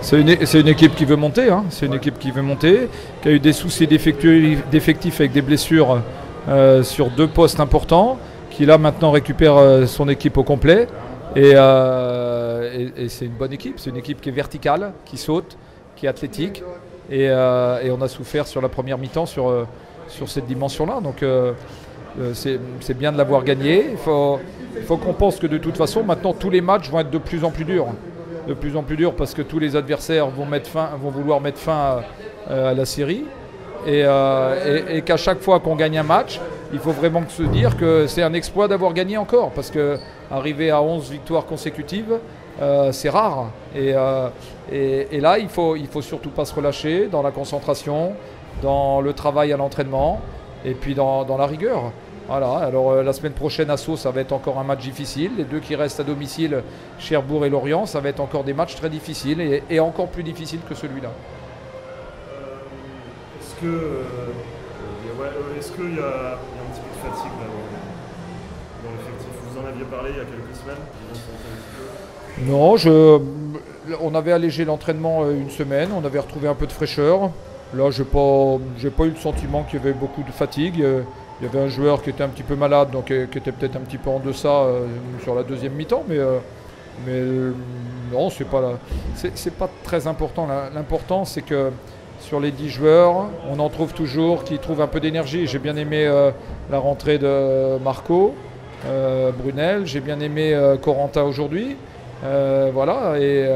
C'est une équipe qui veut monter, hein. C'est une équipe qui veut monter, qui a eu des soucis d'effectifs avec des blessures sur 2 postes importants, qui là maintenant récupère son équipe au complet. Et c'est une bonne équipe, c'est une équipe qui est verticale, qui saute, qui est athlétique. Et on a souffert sur la première mi-temps sur cette dimension-là. Donc c'est bien de l'avoir gagné. Il faut qu'on pense que de toute façon, maintenant tous les matchs vont être de plus en plus durs. De plus en plus durs parce que tous les adversaires vont vouloir mettre fin à la série. Et qu'à chaque fois qu'on gagne un match, il faut vraiment se dire que c'est un exploit d'avoir gagné encore. Parce qu'arriver à 11 victoires consécutives, c'est rare. Et là, il faut surtout pas se relâcher dans la concentration, dans le travail à l'entraînement et puis dans la rigueur. Voilà. Alors la semaine prochaine à Sceaux, ça va être encore un match difficile. Les 2 qui restent à domicile, Cherbourg et Lorient, ça va être encore des matchs très difficiles et encore plus difficiles que celui-là. Est-ce qu'il y a un petit peu de fatigue là, dans l'effectif? Vous en aviez parlé il y a quelques semaines? Non, on avait allégé l'entraînement une semaine, on avait retrouvé un peu de fraîcheur. Là, j'ai pas eu le sentiment qu'il y avait beaucoup de fatigue. Il y avait un joueur qui était un petit peu malade, donc qui était peut-être un petit peu en deçà sur la deuxième mi-temps, mais non, c'est pas très important. L'important, c'est que sur les 10 joueurs, on en trouve toujours qui trouvent un peu d'énergie. J'ai bien aimé la rentrée de Marco, Brunel, j'ai bien aimé Corentin aujourd'hui. Voilà, et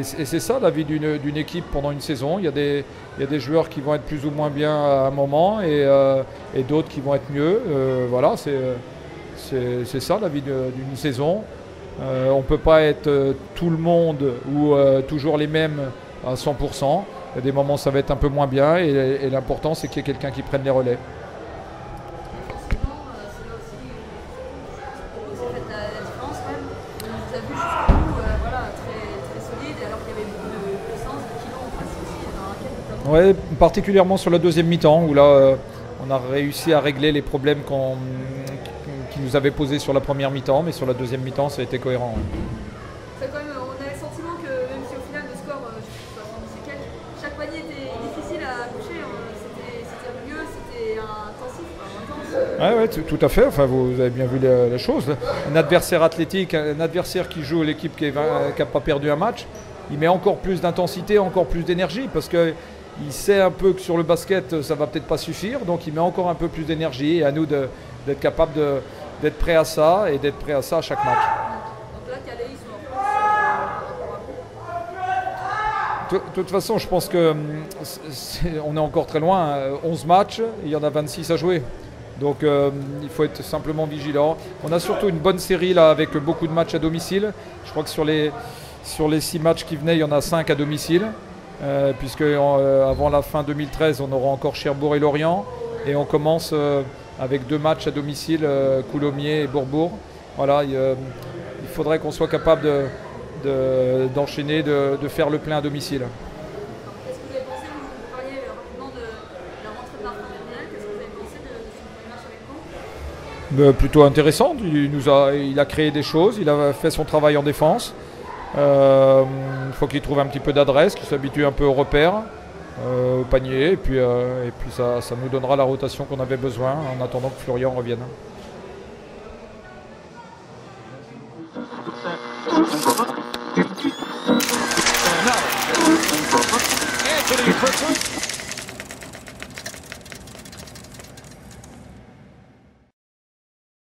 c'est ça la vie d'une équipe pendant une saison. Il y a des joueurs qui vont être plus ou moins bien à un moment et d'autres qui vont être mieux. Voilà, c'est ça la vie d'une saison. On ne peut pas être tout le monde ou toujours les mêmes à 100%. Il y a des moments où ça va être un peu moins bien et l'important c'est qu'il y ait quelqu'un qui prenne les relais. Ouais, particulièrement sur la deuxième mi-temps où là on a réussi à régler les problèmes qui nous avaient posés sur la première mi-temps, mais sur la deuxième mi-temps ça a été cohérent. Ouais. Quand même, on a le sentiment que même si au final le score, chaque panier était difficile à coucher, c'était rugueux, c'était intensif, intense. Ouais, tout à fait. Enfin, vous avez bien vu la chose. Un adversaire athlétique, un adversaire qui joue l'équipe qui n'a pas perdu un match, il met encore plus d'intensité, encore plus d'énergie parce que il sait un peu que sur le basket, ça va peut-être pas suffire, donc il met encore un peu plus d'énergie et à nous d'être capable d'être prêt à ça et d'être prêt à ça à chaque match. Donc là, Calais, ils sont De toute façon, je pense qu'on est encore très loin. 11 matchs, il y en a 26 à jouer. Donc il faut être simplement vigilant. On a surtout une bonne série là avec beaucoup de matchs à domicile. Je crois que sur les 6 matchs qui venaient, il y en a 5 à domicile. Puisque avant la fin 2013, on aura encore Cherbourg et Lorient. Et on commence avec 2 matchs à domicile, Coulommiers et Bourbourg. Voilà, il faudrait qu'on soit capable d'enchaîner, de faire le plein à domicile. Qu'est-ce que vous avez pensé, vous parliez rapidement de la rentrée de Martin Brunel, qu'est-ce que vous avez pensé de son premier match avec vous? Plutôt intéressant, il a créé des choses, il a fait son travail en défense. Il faut qu'il trouve un petit peu d'adresse, qu'il s'habitue un peu aux repères, au panier, et puis ça nous donnera la rotation qu'on avait besoin en attendant que Florian revienne. Merci beaucoup.